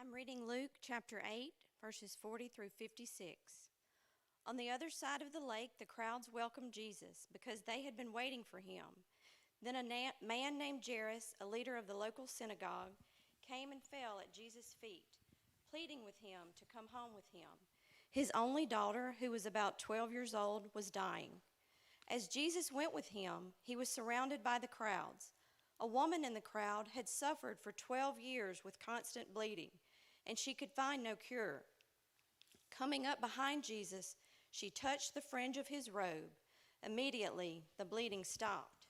I'm reading Luke chapter 8, verses 40 through 56. On the other side of the lake, the crowds welcomed Jesus because they had been waiting for him. Then a man named Jairus, a leader of the local synagogue, came and fell at Jesus' feet, pleading with him to come home with him. His only daughter, who was about 12 years old, was dying. As Jesus went with him, he was surrounded by the crowds. A woman in the crowd had suffered for 12 years with constant bleeding, and she could find no cure. Coming up behind Jesus, she touched the fringe of his robe. Immediately, the bleeding stopped.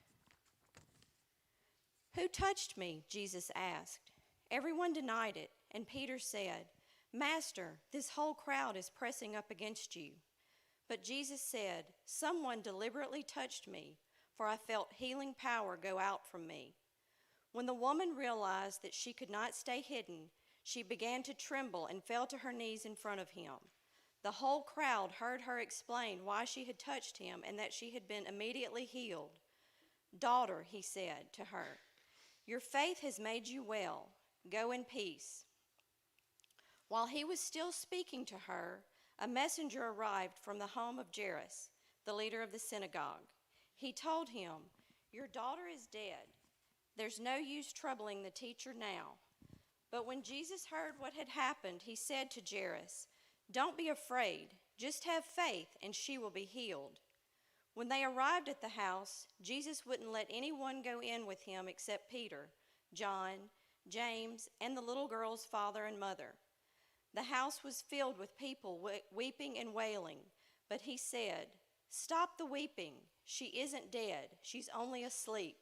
"Who touched me?" Jesus asked. Everyone denied it, and Peter said, "Master, this whole crowd is pressing up against you." But Jesus said, "Someone deliberately touched me, for I felt healing power go out from me." When the woman realized that she could not stay hidden, she began to tremble and fell to her knees in front of him. The whole crowd heard her explain why she had touched him and that she had been immediately healed. "Daughter," he said to her, "your faith has made you well. Go in peace." While he was still speaking to her, a messenger arrived from the home of Jairus, the leader of the synagogue. He told him, "Your daughter is dead. There's no use troubling the teacher now." But when Jesus heard what had happened, he said to Jairus, "Don't be afraid. Just have faith, and she will be healed." When they arrived at the house, Jesus wouldn't let anyone go in with him except Peter, John, James, and the little girl's father and mother. The house was filled with people weeping and wailing, but he said, "Stop the weeping. She isn't dead. She's only asleep."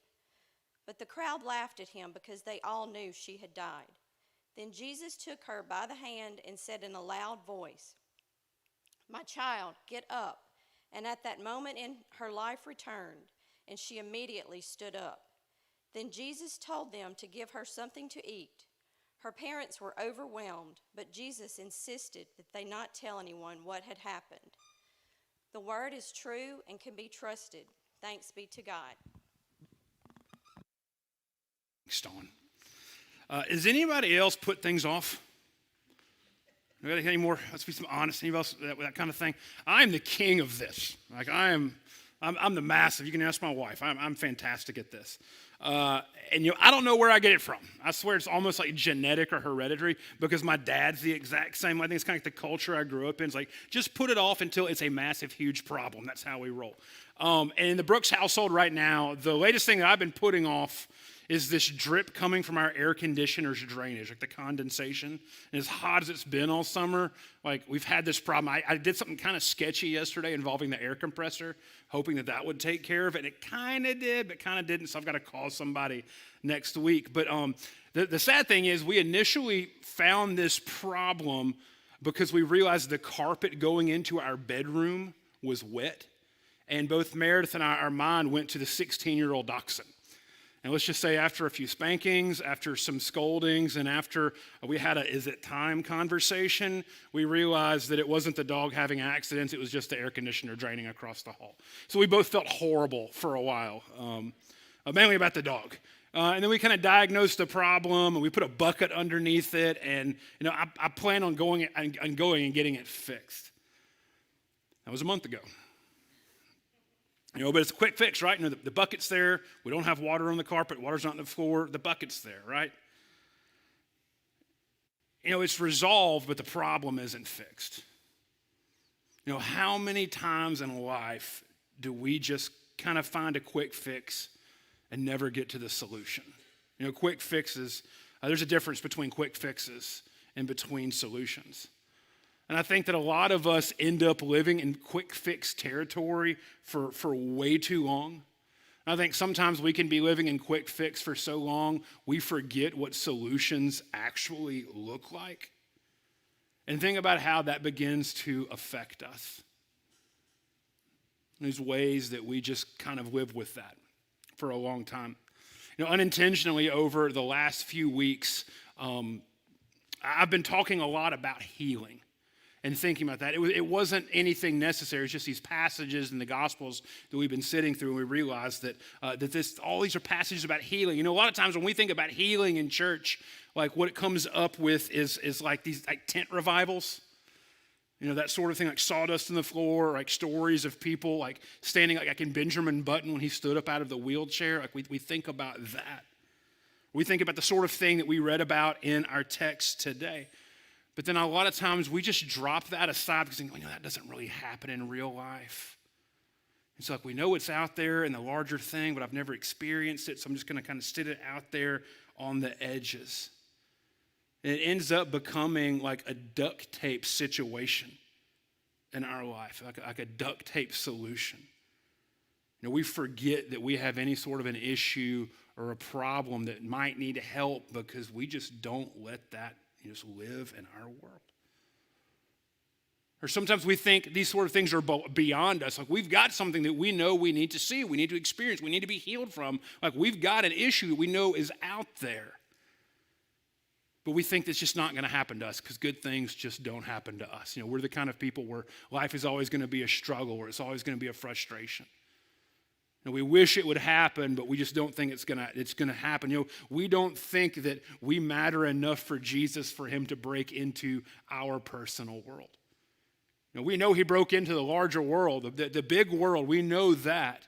But the crowd laughed at him because they all knew she had died. Then Jesus took her by the hand and said in a loud voice, "My child, get up." And at that moment her life returned, and she immediately stood up. Then Jesus told them to give her something to eat. Her parents were overwhelmed, but Jesus insisted that they not tell anyone what had happened. The word is true and can be trusted. Thanks be to God. Stone. Does anybody else put things off? Any more? Let's be some honest. Anybody else that kind of thing? I'm the king of this. Like I'm the massive. You can ask my wife. I'm fantastic at this. And I don't know where I get it from. I swear it's almost like genetic or hereditary because my dad's the exact same. I think it's kind of like the culture I grew up in. It's like just put it off until it's a massive, huge problem. That's how we roll. And in the Brooks household right now, the latest thing that I've been putting off is this drip coming from our air conditioner's drainage, like the condensation. And as hot as it's been all summer, like we've had this problem. I did something kind of sketchy yesterday involving the air compressor, hoping that would take care of it. And it kind of did, but kind of didn't. So I've got to call somebody next week. But the sad thing is we initially found this problem because we realized the carpet going into our bedroom was wet. And both Meredith and our mind went to the 16-year-old dachshund. And let's just say after a few spankings, after some scoldings, and after we had a "is it time" conversation, we realized that it wasn't the dog having accidents, it was just the air conditioner draining across the hall. So we both felt horrible for a while, mainly about the dog. And then we kind of diagnosed the problem, and we put a bucket underneath it, and I plan on going and getting it fixed. That was a month ago. But it's a quick fix, right? The bucket's there. We don't have water on the carpet. Water's not on the floor. The bucket's there, right? It's resolved, but the problem isn't fixed. How many times in life do we just kind of find a quick fix and never get to the solution? Quick fixes, there's a difference between quick fixes and between solutions. And I think that a lot of us end up living in quick fix territory for way too long. I think sometimes we can be living in quick fix for so long, we forget what solutions actually look like. And think about how that begins to affect us. There's ways that we just kind of live with that for a long time. Unintentionally over the last few weeks, I've been talking a lot about healing. and thinking about that. It wasn't anything necessary. It's just these passages in the Gospels that we've been sitting through, and we realized that all these are passages about healing. A lot of times when we think about healing in church, like what it comes up with is like these like tent revivals. That sort of thing, like sawdust on the floor, like stories of people like standing like in Benjamin Button when he stood up out of the wheelchair. Like we think about that. We think about the sort of thing that we read about in our text today. But then a lot of times we just drop that aside because that doesn't really happen in real life. It's like we know it's out there in the larger thing, but I've never experienced it, so I'm just going to kind of sit it out there on the edges. And it ends up becoming like a duct tape situation in our life, like a duct tape solution. We forget that we have any sort of an issue or a problem that might need help because we just don't let that just live in our world. Or sometimes we think these sort of things are beyond us. Like we've got something that we know we need to see, we need to experience, we need to be healed from. Like we've got an issue that we know is out there. But we think that's just not going to happen to us because good things just don't happen to us. We're the kind of people where life is always going to be a struggle, or it's always going to be a frustration. We wish it would happen, but we just don't think it's going to happen. We don't think that we matter enough for Jesus for him to break into our personal world. We know he broke into the larger world, the big world. We know that.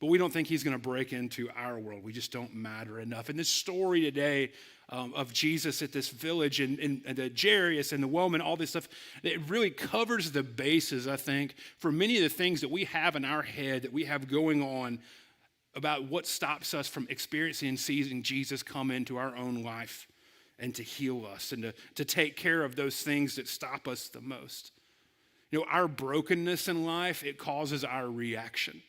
But we don't think he's going to break into our world. We just don't matter enough. And this story today of Jesus at this village and the Jairus and the woman, all this stuff, it really covers the bases, I think, for many of the things that we have in our head, that we have going on about what stops us from experiencing and seeing Jesus come into our own life and to heal us and to take care of those things that stop us the most. Our brokenness in life, it causes our reaction.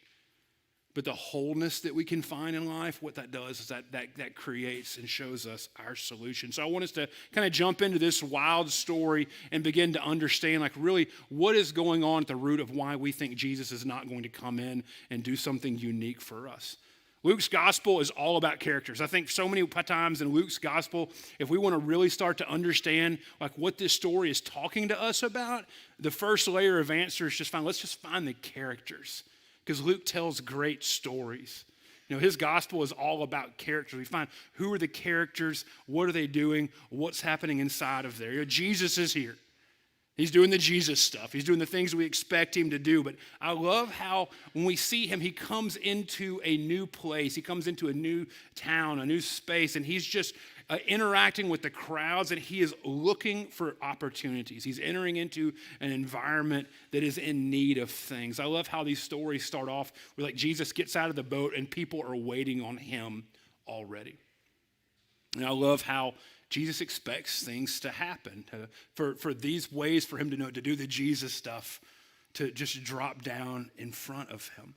But the wholeness that we can find in life, what that does is that creates and shows us our solution. So I want us to kind of jump into this wild story and begin to understand like really what is going on at the root of why we think Jesus is not going to come in and do something unique for us. Luke's gospel is all about characters. I think so many times in Luke's gospel, if we want to really start to understand like what this story is talking to us about, the first layer of answer is let's just find the characters. Because Luke tells great stories. His gospel is all about characters. We find who are the characters, what are they doing, what's happening inside of there. Jesus is here. He's doing the Jesus stuff. He's doing the things we expect him to do. But I love how when we see him, he comes into a new place. He comes into a new town, a new space, and he's just interacting with the crowds, and he is looking for opportunities. He's entering into an environment that is in need of things. I love how these stories start off where like Jesus gets out of the boat and people are waiting on him already. And I love how Jesus expects things to happen, for these ways for him to do the Jesus stuff, to just drop down in front of him.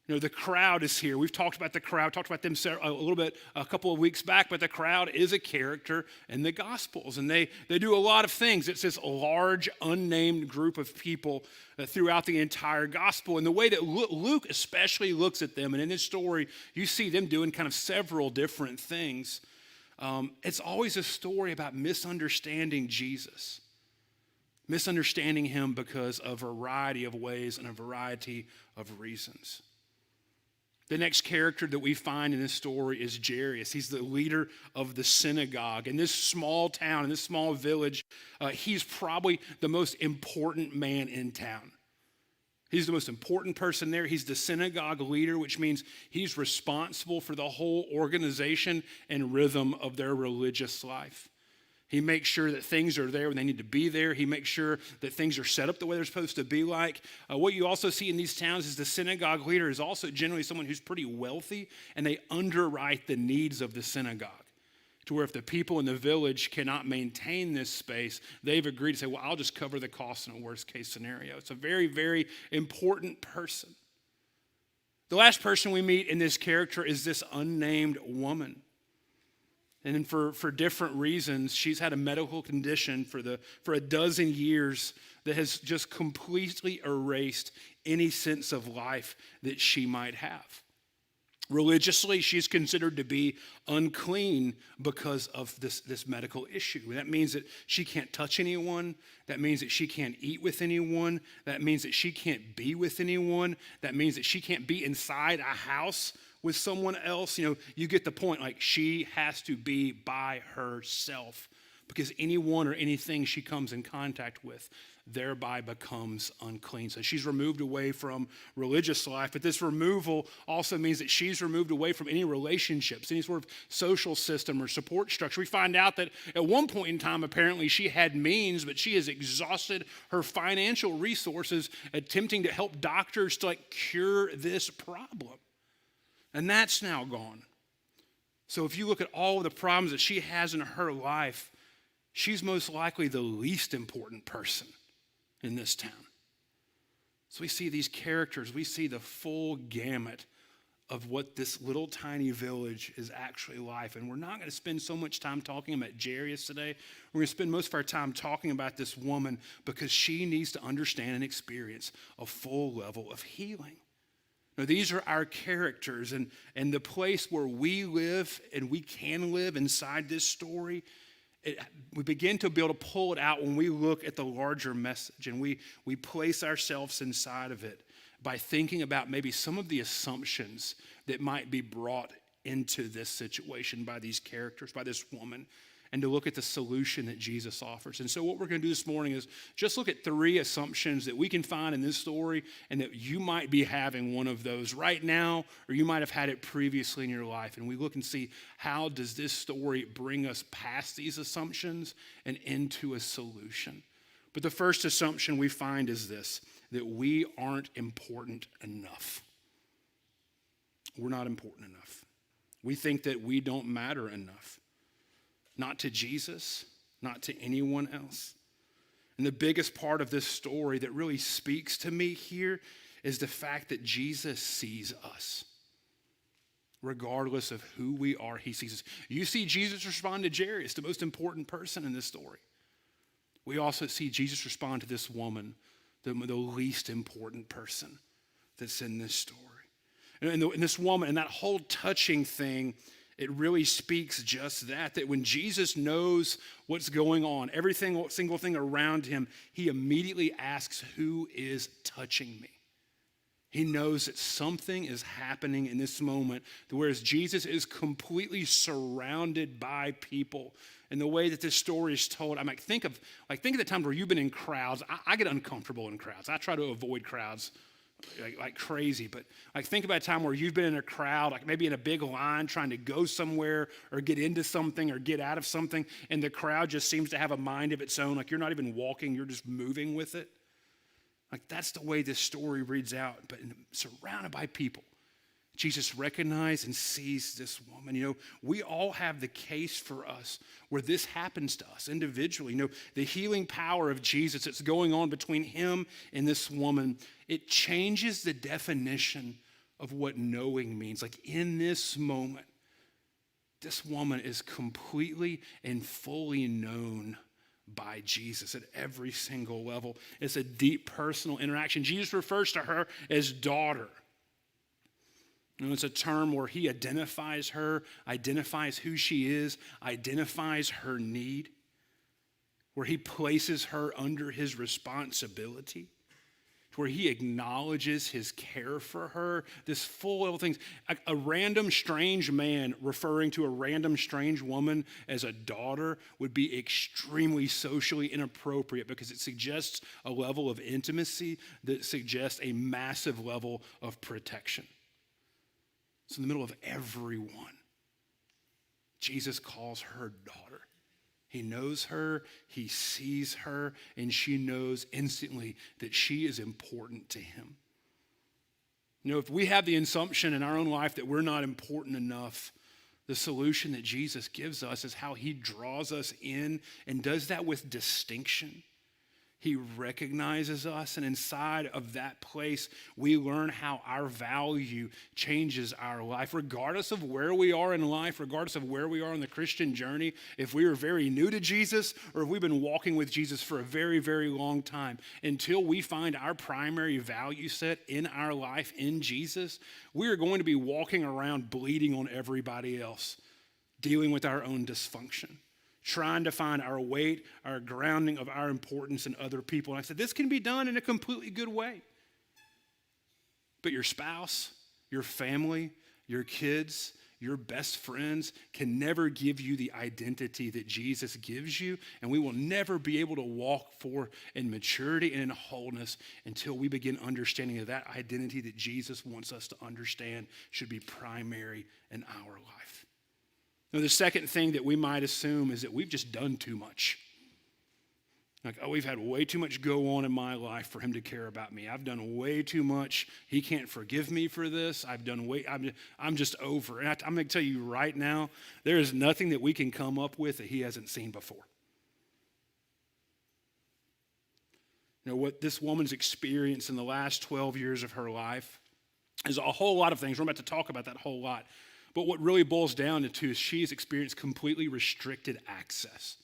The crowd is here. We've talked about the crowd, talked about them a little bit a couple of weeks back, but the crowd is a character in the Gospels, and they do a lot of things. It's this large, unnamed group of people throughout the entire Gospel, and the way that Luke especially looks at them, and in this story, you see them doing kind of several different things. It's always a story about misunderstanding Jesus, misunderstanding him because of a variety of ways and a variety of reasons. The next character that we find in this story is Jairus. He's the leader of the synagogue. In this small town, in this small village, he's probably the most important man in town. He's the most important person there. He's the synagogue leader, which means he's responsible for the whole organization and rhythm of their religious life. He makes sure that things are there when they need to be there. He makes sure that things are set up the way they're supposed to be like. What you also see in these towns is the synagogue leader is also generally someone who's pretty wealthy, and they underwrite the needs of the synagogue. To where if the people in the village cannot maintain this space, they've agreed to say, well, I'll just cover the cost in a worst case scenario. It's a very, very important person. The last person we meet in this character is this unnamed woman. And for different reasons, she's had a medical condition for a dozen years that has just completely erased any sense of life that she might have. Religiously, she's considered to be unclean because of this medical issue. That means that she can't touch anyone. That means that she can't eat with anyone. That means that she can't be with anyone. That means that she can't be inside a house with someone else. You get the point. Like, she has to be by herself because anyone or anything she comes in contact with thereby becomes unclean. So she's removed away from religious life, but this removal also means that she's removed away from any relationships, any sort of social system or support structure. We find out that at one point in time, apparently she had means, but she has exhausted her financial resources attempting to help doctors to cure this problem. And that's now gone. So if you look at all of the problems that she has in her life, she's most likely the least important person in this town. So we see these characters, we see the full gamut of what this little tiny village is actually like. And we're not going to spend so much time talking about Jairus today. We're going to spend most of our time talking about this woman because she needs to understand and experience a full level of healing. Now, these are our characters, and the place where we live and we can live inside this story, we begin to be able to pull it out when we look at the larger message and we place ourselves inside of it by thinking about maybe some of the assumptions that might be brought into this situation by these characters, by this woman, and to look at the solution that Jesus offers. And so what we're going to do this morning is just look at 3 assumptions that we can find in this story and that you might be having one of those right now, or you might have had it previously in your life. And we look and see, how does this story bring us past these assumptions and into a solution? But the first assumption we find is this, that we aren't important enough. We're not important enough. We think that we don't matter enough. Not to Jesus, not to anyone else. And the biggest part of this story that really speaks to me here is the fact that Jesus sees us. Regardless of who we are, he sees us. You see Jesus respond to Jairus, the most important person in this story. We also see Jesus respond to this woman, the least important person that's in this story. And this woman, and that whole touching thing, it really speaks just that when Jesus knows what's going on, every single thing around him, he immediately asks, who is touching me? He knows that something is happening in this moment, whereas Jesus is completely surrounded by people. And the way that this story is told, think of the times where you've been in crowds. I get uncomfortable in crowds. I try to avoid crowds like crazy, but think about a time where you've been in a crowd, maybe in a big line trying to go somewhere or get into something or get out of something, and the crowd just seems to have a mind of its own, you're not even walking, you're just moving with it. That's the way this story reads out, but surrounded by people. Jesus recognizes and sees this woman. We all have the case for us where this happens to us individually. The healing power of Jesus that's going on between him and this woman, it changes the definition of what knowing means. In this moment, this woman is completely and fully known by Jesus at every single level. It's a deep personal interaction. Jesus refers to her as daughter. It's a term where he identifies her, identifies who she is, identifies her need, where he places her under his responsibility, where he acknowledges his care for her, this full level things. A random strange man referring to a random strange woman as a daughter would be extremely socially inappropriate because it suggests a level of intimacy that suggests a massive level of protection. So in the middle of everyone, Jesus calls her daughter. He knows her, he sees her, and she knows instantly that she is important to him. If we have the assumption in our own life that we're not important enough, the solution that Jesus gives us is how he draws us in and does that with distinction. He recognizes us, and inside of that place, we learn how our value changes our life. Regardless of where we are in life, regardless of where we are in the Christian journey, if we are very new to Jesus or if we've been walking with Jesus for a very, very long time, until we find our primary value set in our life in Jesus, we are going to be walking around bleeding on everybody else, dealing with our own dysfunction, trying to find our weight, our grounding of our importance in other people. And I said, this can be done in a completely good way. But your spouse, your family, your kids, your best friends can never give you the identity that Jesus gives you. And we will never be able to walk forth in maturity and in wholeness until we begin understanding of that identity that Jesus wants us to understand should be primary in our life. Now, the second thing that we might assume is that we've just done too much. Like, oh, we've had way too much go on in my life for him to care about me. I've done way too much. He can't forgive me for this. I'm just over. And I'm going to tell you right now, there is nothing that we can come up with that he hasn't seen before. You know, what this woman's experienced in the last 12 years of her life is a whole lot of things. We're about to talk about that whole lot. But what really boils down to is she's experienced completely restricted access.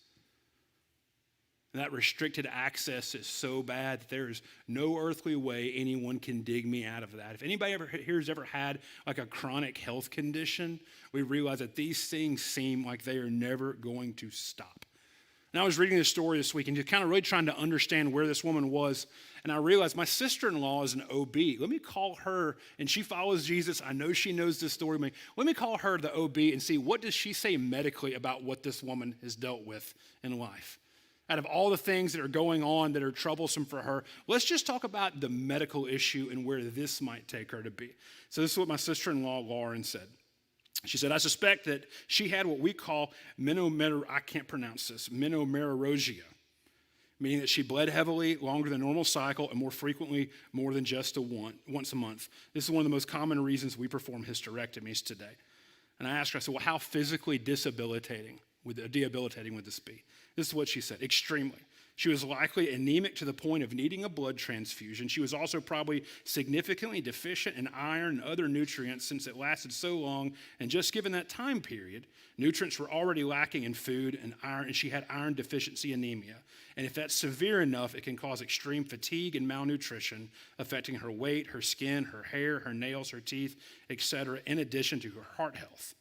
And that restricted access is so bad that there is no earthly way anyone can dig me out of that. If anybody here has ever had like a chronic health condition, we realize that these things seem like they are never going to stop. And I was reading this story this week and just kind of really trying to understand where this woman was. And I realized my sister-in-law is an OB. Let me call her, and she follows Jesus. I know she knows this story. Let me call her the OB and see what does she say medically about what this woman has dealt with in life. Out of all the things that are going on that are troublesome for her, let's just talk about the medical issue and where this might take her to be. So this is what my sister-in-law, Lauren, said. She said, I suspect that she had what we call menorrhagia, meaning that she bled heavily, longer than normal cycle, and more frequently, more than just once a month. This is one of the most common reasons we perform hysterectomies today. And I asked her, I said, well, how physically debilitating would this be? This is what she said, extremely. She was likely anemic to the point of needing a blood transfusion. She was also probably significantly deficient in iron and other nutrients since it lasted so long. And just given that time period, nutrients were already lacking in food and iron, and she had iron deficiency anemia. And if that's severe enough, it can cause extreme fatigue and malnutrition, affecting her weight, her skin, her hair, her nails, her teeth, etc., in addition to her heart health.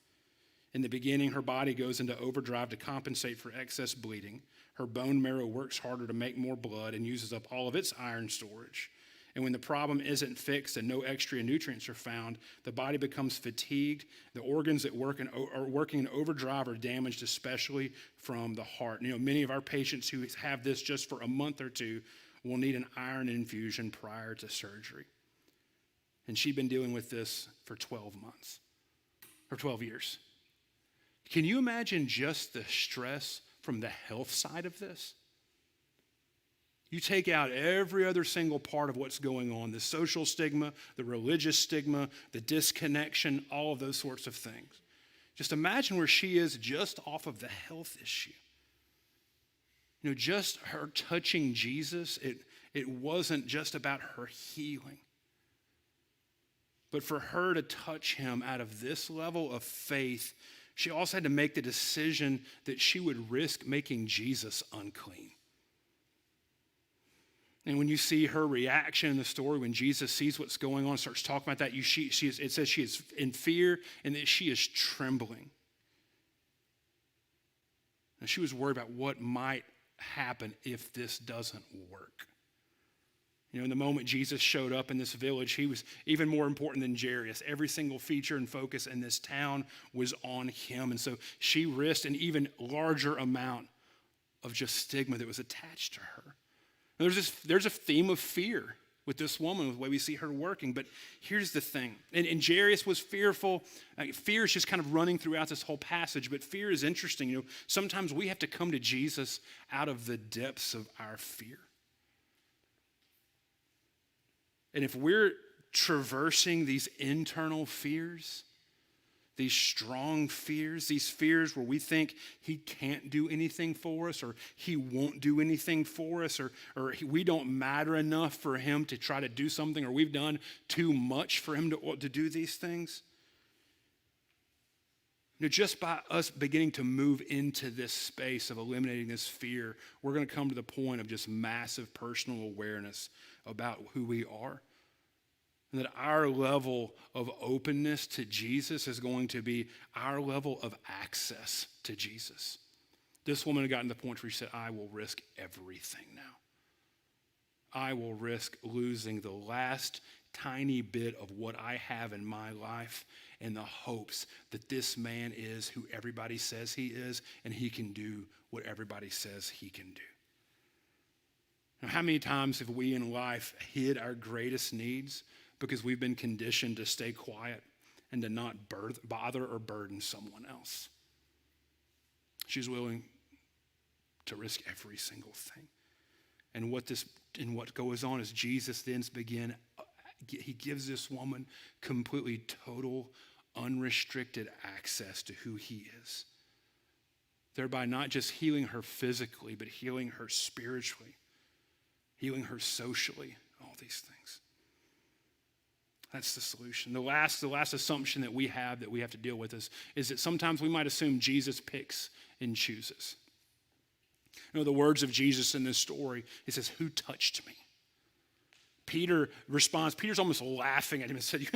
In the beginning, her body goes into overdrive to compensate for excess bleeding. Her bone marrow works harder to make more blood and uses up all of its iron storage. And when the problem isn't fixed and no extra nutrients are found, the body becomes fatigued. The organs that are working in overdrive are damaged, especially from the heart. You know, many of our patients who have this just for a month or two will need an iron infusion prior to surgery. And she'd been dealing with this for 12 months, or 12 years. Can you imagine just the stress from the health side of this? You take out every other single part of what's going on, the social stigma, the religious stigma, the disconnection, all of those sorts of things. Just imagine where she is just off of the health issue. You know, just her touching Jesus, it wasn't just about her healing. But for her to touch him out of this level of faith, she also had to make the decision that she would risk making Jesus unclean. And when you see her reaction in the story, when Jesus sees what's going on, starts talking about that, it says she is in fear and that she is trembling. And she was worried about what might happen if this doesn't work. You know, in the moment Jesus showed up in this village, he was even more important than Jairus. Every single feature and focus in this town was on him. And so she risked an even larger amount of just stigma that was attached to her. And there's a theme of fear with this woman, with the way we see her working. But here's the thing. And Jairus was fearful. Fear is just kind of running throughout this whole passage. But fear is interesting. You know, sometimes we have to come to Jesus out of the depths of our fear. And if we're traversing these internal fears, these strong fears, these fears where we think he can't do anything for us, or he won't do anything for us, or we don't matter enough for him to try to do something, or we've done too much for him to do these things. Just by us beginning to move into this space of eliminating this fear, we're going to come to the point of just massive personal awareness about who we are. And that our level of openness to Jesus is going to be our level of access to Jesus. This woman had gotten to the point where she said, I will risk everything now. I will risk losing the last tiny bit of what I have in my life in the hopes that this man is who everybody says he is, and he can do what everybody says he can do. Now, how many times have we in life hid our greatest needs because we've been conditioned to stay quiet and to not bother or burden someone else? She's willing to risk every single thing. And what goes on is Jesus then he gives this woman completely total, unrestricted access to who he is. Thereby not just healing her physically, but healing her spiritually, healing her socially, all these things. That's the solution. The last assumption that we have to deal with is that sometimes we might assume Jesus picks and chooses. The words of Jesus in this story, he says, who touched me? Peter responds, Peter's almost laughing at him and said,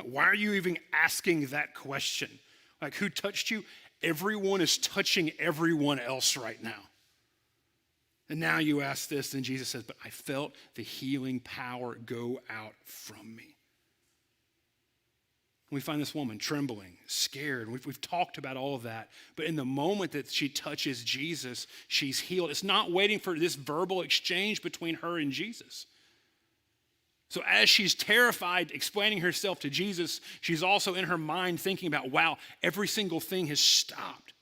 why are you even asking that question? Like, who touched you? Everyone is touching everyone else right now. And now you ask this, and Jesus says, but I felt the healing power go out from me. We find this woman trembling, scared. We've talked about all of that. But in the moment that she touches Jesus, she's healed. It's not waiting for this verbal exchange between her and Jesus. So as she's terrified, explaining herself to Jesus, she's also in her mind thinking about, wow, every single thing has stopped.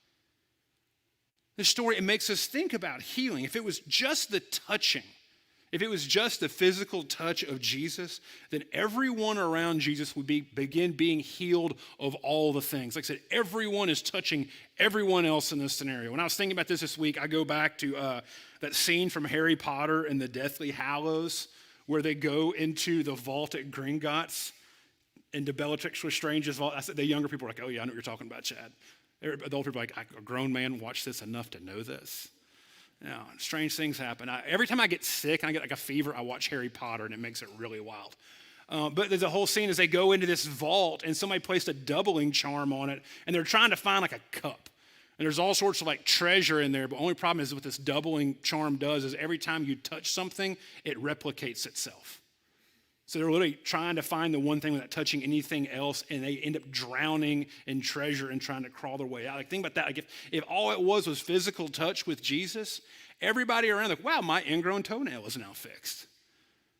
This story, it makes us think about healing. If it was just the touching, if it was just the physical touch of Jesus, then everyone around Jesus would begin being healed of all the things. Like I said, everyone is touching everyone else in this scenario. When I was thinking about this week, I go back to that scene from Harry Potter and the Deathly Hallows, where they go into the vault at Gringotts, into Bellatrix Lestrange's vault. The younger people are like, oh yeah, I know what you're talking about, Chad. The older people are like, a grown man watched this enough to know this. Strange things happen. Every time I get sick and I get like a fever, I watch Harry Potter, and it makes it really wild. But there's a whole scene as they go into this vault, and somebody placed a doubling charm on it, and they're trying to find like a cup. And there's all sorts of like treasure in there, but the only problem is what this doubling charm does is every time you touch something, it replicates itself. So they're literally trying to find the one thing without touching anything else, and they end up drowning in treasure and trying to crawl their way out. Like, think about that. Like, if all it was physical touch with Jesus, everybody around, like, wow, my ingrown toenail is now fixed.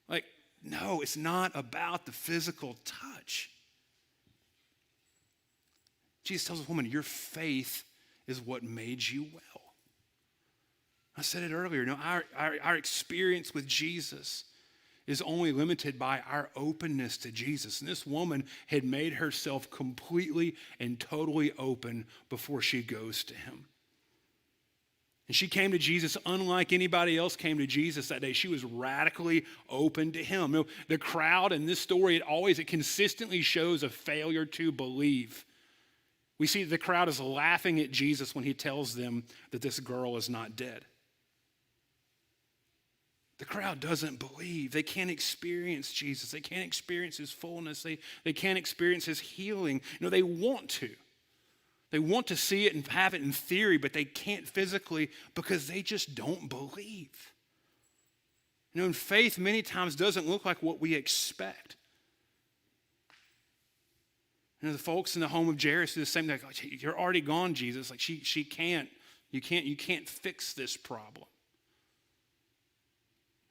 Like, no, it's not about the physical touch. Jesus tells the woman, your faith is what made you well. I said it earlier. Our experience with Jesus is only limited by our openness to Jesus. And this woman had made herself completely and totally open before she goes to him. And she came to Jesus unlike anybody else came to Jesus that day. She was radically open to him. The crowd in this story, it consistently shows a failure to believe. We see the crowd is laughing at Jesus when he tells them that this girl is not dead. The crowd doesn't believe. They can't experience Jesus. They can't experience his fullness. They can't experience his healing. They want to. They want to see it and have it in theory, but they can't physically because they just don't believe. And faith many times doesn't look like what we expect. The folks in the home of Jairus do the same thing. Like, you're already gone, Jesus. Like she can't. You can't fix this problem.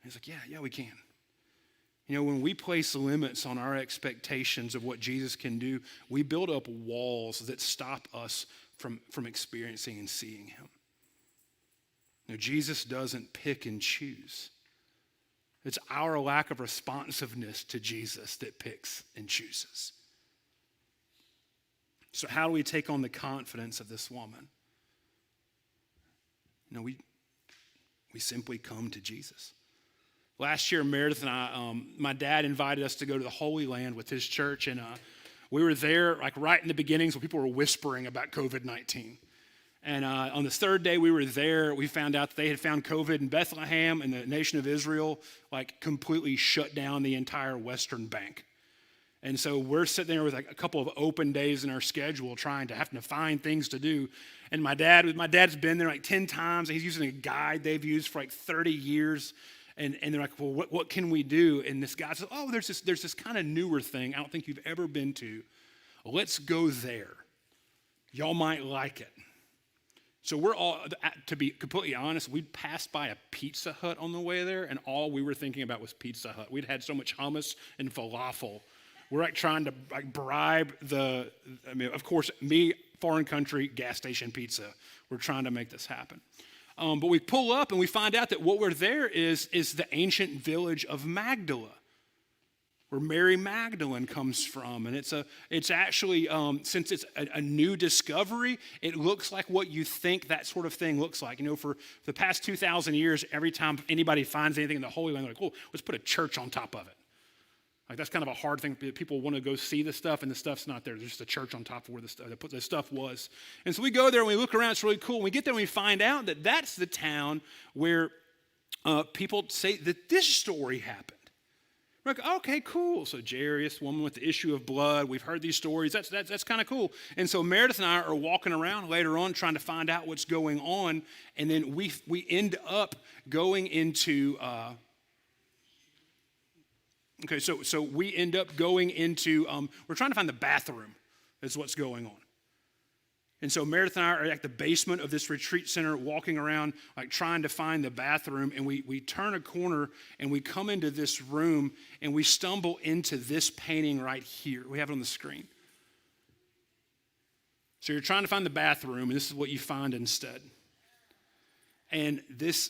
He's like, yeah, we can. When we place limits on our expectations of what Jesus can do, we build up walls that stop us from experiencing and seeing him. Jesus doesn't pick and choose. It's our lack of responsiveness to Jesus that picks and chooses. So how do we take on the confidence of this woman? We simply come to Jesus. Last year, Meredith and I, my dad invited us to go to the Holy Land with his church, and we were there like right in the beginnings when people were whispering about COVID-19. And on the third day we were there, we found out that they had found COVID in Bethlehem, and the nation of Israel like completely shut down the entire Western Bank. And so we're sitting there with like a couple of open days in our schedule having to find things to do. And my dad's been there like 10 times. And he's using a guide they've used for like 30 years. And they're like, well, what can we do? And this guy says, oh, there's this kind of newer thing I don't think you've ever been to. Let's go there. Y'all might like it. So we're all, to be completely honest, we passed by a Pizza Hut on the way there, and all we were thinking about was Pizza Hut. We'd had so much hummus and falafel. We're like trying to like bribe of course, foreign country, gas station pizza. We're trying to make this happen. But we pull up and we find out that what we're there is the ancient village of Magdala, where Mary Magdalene comes from. And it's actually, since it's a new discovery, it looks like what you think that sort of thing looks like. For the past 2,000 years, every time anybody finds anything in the Holy Land, they're like, oh, let's put a church on top of it. Like that's kind of a hard thing. People want to go see the stuff, and the stuff's not there. There's just a church on top of where the stuff was. And so we go there and we look around. It's really cool. And we get there and we find out that that's the town where people say that this story happened. We're like, okay, cool. So Jairus, woman with the issue of blood. We've heard these stories. That's kind of cool. And so Meredith and I are walking around later on trying to find out what's going on. And then we end up going into... Okay, so we end up going into, we're trying to find the bathroom is what's going on. And so Meredith and I are at the basement of this retreat center walking around, like trying to find the bathroom, and we turn a corner and we come into this room and we stumble into this painting right here. We have it on the screen. So you're trying to find the bathroom, and this is what you find instead. And this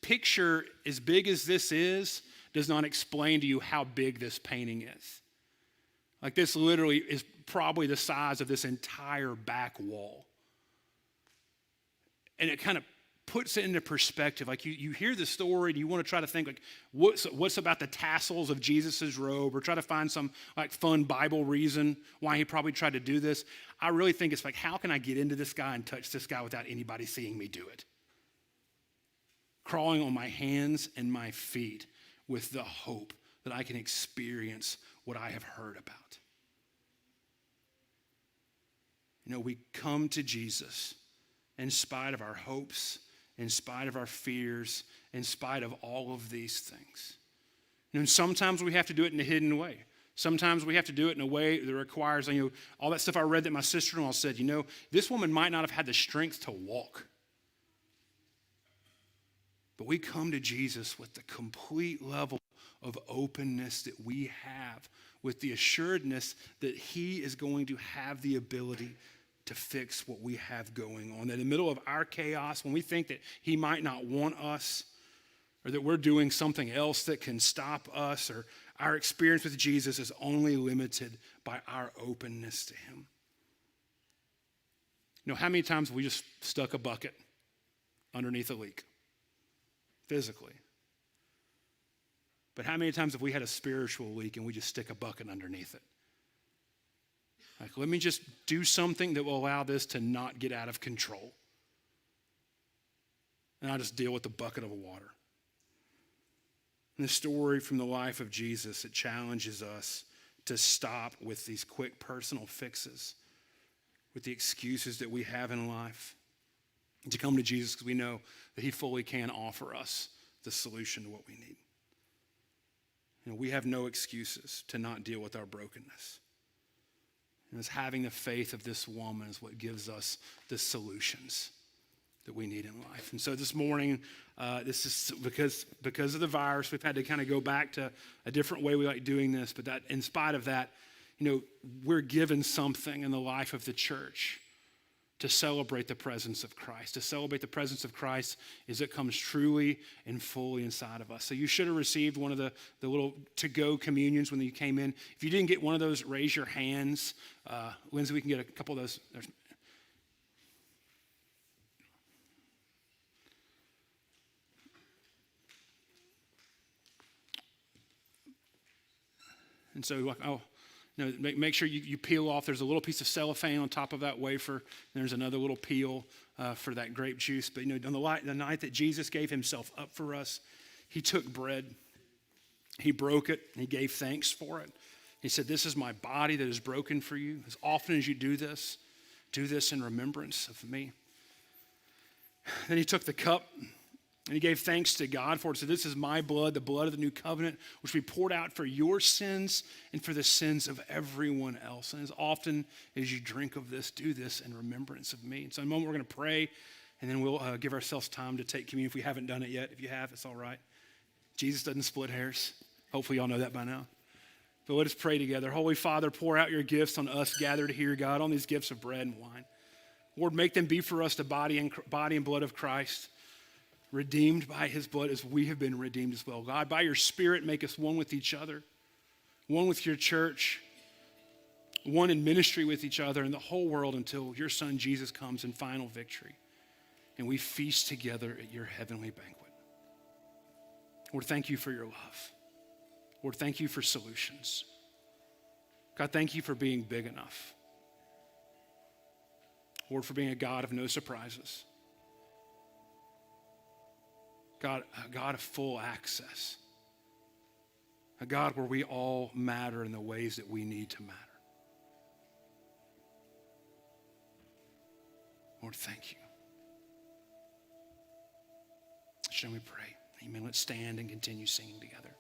picture, as big as this is, does not explain to you how big this painting is. Like this literally is probably the size of this entire back wall. And it kind of puts it into perspective. Like you hear the story and you want to try to think like, what's about the tassels of Jesus's robe, or try to find some like fun Bible reason why he probably tried to do this. I really think it's like, how can I get into this guy and touch this guy without anybody seeing me do it? Crawling on my hands and my feet, with the hope that I can experience what I have heard about. We come to Jesus in spite of our hopes, in spite of our fears, in spite of all of these things. And sometimes we have to do it in a hidden way. Sometimes we have to do it in a way that requires, all that stuff I read that my sister-in-law said, this woman might not have had the strength to walk. But we come to Jesus with the complete level of openness that we have, with the assuredness that he is going to have the ability to fix what we have going on. That in the middle of our chaos, when we think that he might not want us, or that we're doing something else that can stop us, or our experience with Jesus is only limited by our openness to him. How many times have we just stuck a bucket underneath a leak? Physically. But how many times have we had a spiritual leak and we just stick a bucket underneath it? Like, let me just do something that will allow this to not get out of control. And I'll just deal with the bucket of water. And the story from the life of Jesus, it challenges us to stop with these quick personal fixes, with the excuses that we have in life, and to come to Jesus because we know that he fully can offer us the solution to what we need. We have no excuses to not deal with our brokenness. And it's having the faith of this woman is what gives us the solutions that we need in life. And so this morning, this is because of the virus, we've had to kind of go back to a different way we like doing this. But that, in spite of that, we're given something in the life of the church to celebrate the presence of Christ. To celebrate the presence of Christ is it comes truly and fully inside of us. So you should have received one of the little to-go communions when you came in. If you didn't get one of those, raise your hands. Lindsay, we can get a couple of those. And so, make sure you peel off. There's a little piece of cellophane on top of that wafer. And there's another little peel for that grape juice. But, on the night that Jesus gave himself up for us, he took bread. He broke it. And he gave thanks for it. He said, this is my body that is broken for you. As often as you do this in remembrance of me. Then he took the cup. And he gave thanks to God for it. So this is my blood, the blood of the new covenant, which we poured out for your sins and for the sins of everyone else. And as often as you drink of this, do this in remembrance of me. And so in a moment, we're going to pray, and then we'll give ourselves time to take communion if we haven't done it yet. If you have, it's all right. Jesus doesn't split hairs. Hopefully y'all know that by now. But let us pray together. Holy Father, pour out your gifts on us gathered here, God, on these gifts of bread and wine. Lord, make them be for us the body and blood of Christ, redeemed by his blood as we have been redeemed as well. God, by your Spirit, make us one with each other, one with your church, one in ministry with each other and the whole world until your Son Jesus comes in final victory and we feast together at your heavenly banquet. Lord, thank you for your love. Lord, thank you for solutions. God, thank you for being big enough. Lord, for being a God of no surprises. God, a God of full access. A God where we all matter in the ways that we need to matter. Lord, thank you. Shall we pray? Amen. Let's stand and continue singing together.